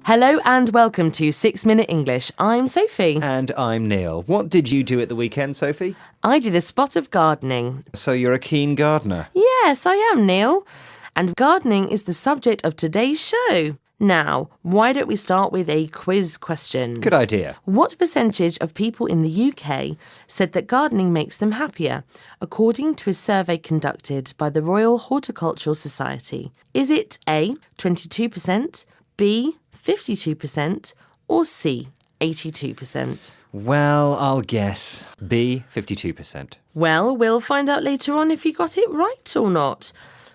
Hello and welcome to 6 Minute English. I'm Sophie. And I'm Neil. What did you do at the weekend, Sophie? I did a spot of gardening. So you're a keen gardener? Yes, I am, Neil. And gardening is the subject of today's show. Now, why don't we start with a quiz question? Good idea. What percentage of people in the UK said that gardening makes them happier, according to a survey conducted by the Royal Horticultural Society? Is it A, 22%, B, 52%, or C, 82%? Well, I'll guess B, 52%. Well, we'll find out later on if you got it right or not.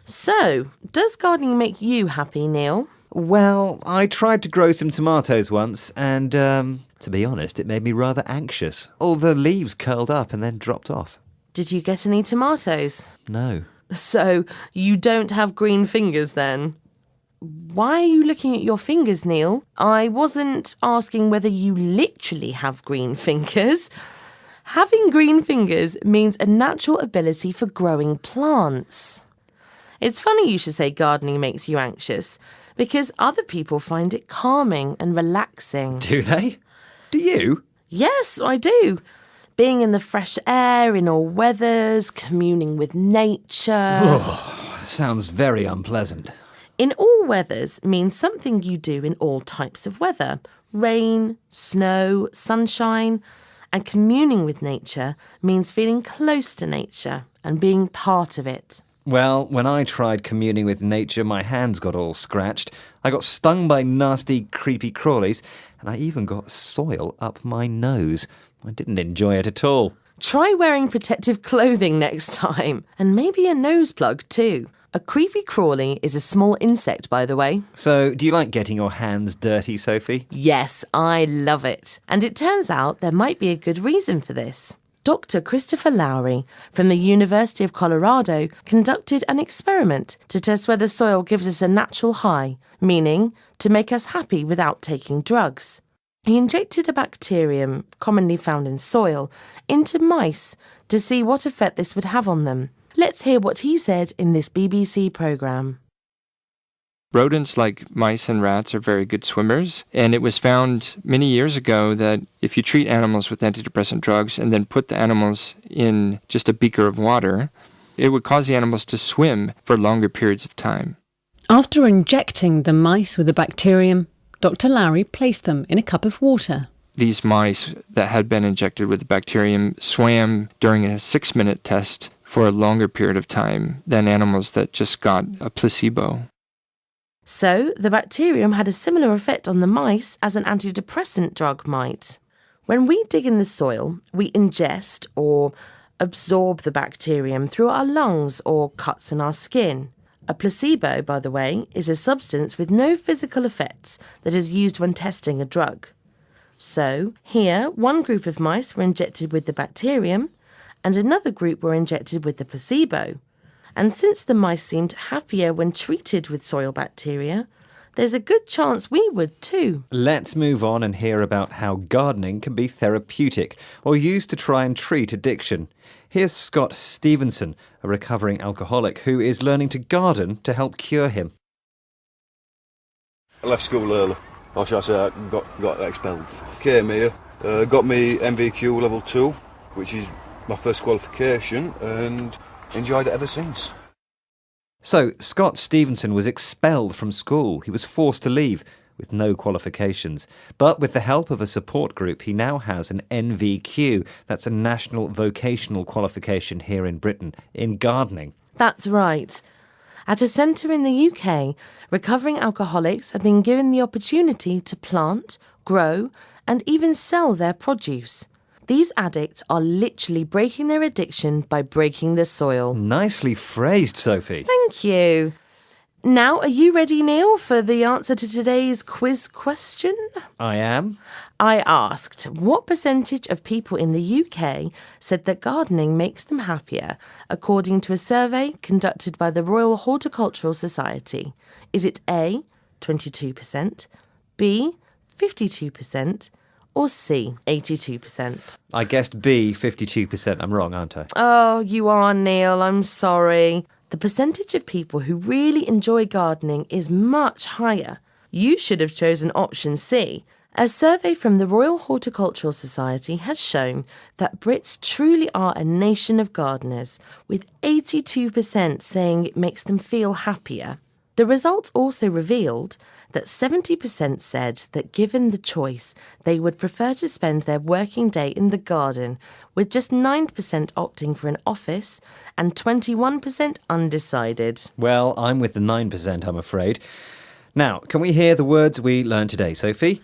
So, does gardening make you happy, Neil? Well, I tried to grow some tomatoes once and, to be honest, it made me rather anxious. All the leaves curled up and then dropped off. Did you get any tomatoes? No. So, you don't have green fingers then? Why are you looking at your fingers, Neil? I wasn't asking whether you literally have green fingers. Having green fingers means a natural ability for growing plants. It's funny you should say gardening makes you anxious, because other people find it calming and relaxing. Do they? Do you? Yes, I do. Being in the fresh air, in all weathers, communing with nature. Oh, sounds very unpleasant. In all weathers means something you do in all types of weather. Rain, snow, sunshine. And communing with nature means feeling close to nature and being part of it. Well, when I tried communing with nature, my hands got all scratched. I got stung by nasty, creepy crawlies, and I even got soil up my nose. I didn't enjoy it at all. Try wearing protective clothing next time, and maybe a nose plug too. A creepy crawly is a small insect, by the way. So, do you like getting your hands dirty, Sophie? Yes, I love it. And it turns out there might be a good reason for this. Dr. Christopher Lowry from the University of Colorado conducted an experiment to test whether soil gives us a natural high, meaning to make us happy without taking drugs. He injected a bacterium, commonly found in soil, into mice to see what effect this would have on them. Let's hear what he said in this BBC programme. Rodents like mice and rats are very good swimmers, and it was found many years ago that if you treat animals with antidepressant drugs and then put the animals in just a beaker of water, it would cause the animals to swim for longer periods of time. After injecting the mice with the bacterium, Dr. Lowry placed them in a cup of water. These mice that had been injected with the bacterium swam during a 6-minute test for a longer period of time than animals that just got a placebo. So, the bacterium had a similar effect on the mice as an antidepressant drug might. When we dig in the soil, we ingest or absorb the bacterium through our lungs or cuts in our skin. A placebo, by the way, is a substance with no physical effects that is used when testing a drug. So, here, one group of mice were injected with the bacterium, and another group were injected with the placebo. And since the mice seemed happier when treated with soil bacteria, there's a good chance we would too. Let's move on and hear about how gardening can be therapeutic or used to try and treat addiction. Here's Scott Stevenson, a recovering alcoholic who is learning to garden to help cure him. I left school early, or shall I say I got expelled. Came here, got me MVQ level 2, which is my first qualification, and enjoyed it ever since. So, Scott Stevenson was expelled from school. He was forced to leave with no qualifications. But with the help of a support group, he now has an NVQ. That's a national vocational qualification here in Britain, in gardening. That's right. At a centre in the UK, recovering alcoholics have been given the opportunity to plant, grow, and even sell their produce. These addicts are literally breaking their addiction by breaking the soil. Nicely phrased, Sophie. Thank you. Now, are you ready, Neil, for the answer to today's quiz question? I am. I asked, what percentage of people in the UK said that gardening makes them happier, according to a survey conducted by the Royal Horticultural Society? Is it A, 22%, B, 52%, or C, 82%? I guessed B, 52%. I'm wrong, aren't I? Oh, you are, Neil. I'm sorry. The percentage of people who really enjoy gardening is much higher, You should have chosen option C. A survey from the Royal Horticultural Society has shown that Brits truly are a nation of gardeners, with 82% saying it makes them feel happier. The results also revealed that 70% said that given the choice, they would prefer to spend their working day in the garden, with just 9% opting for an office and 21% undecided. Well, I'm with the 9%, I'm afraid. Now, can we hear the words we learned today, Sophie?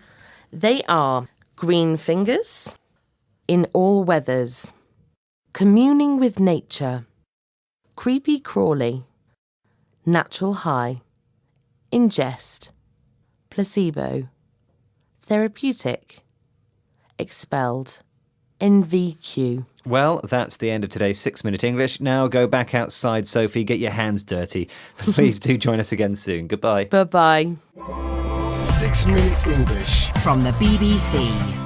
They are green fingers, in all weathers, communing with nature, creepy crawly, natural high, ingest, placebo, therapeutic, expelled, NVQ. Well, that's the end of today's 6-Minute English. Now go back outside, Sophie, get your hands dirty. Please do join us again soon. Goodbye. Bye-bye. 6 Minute English from the BBC.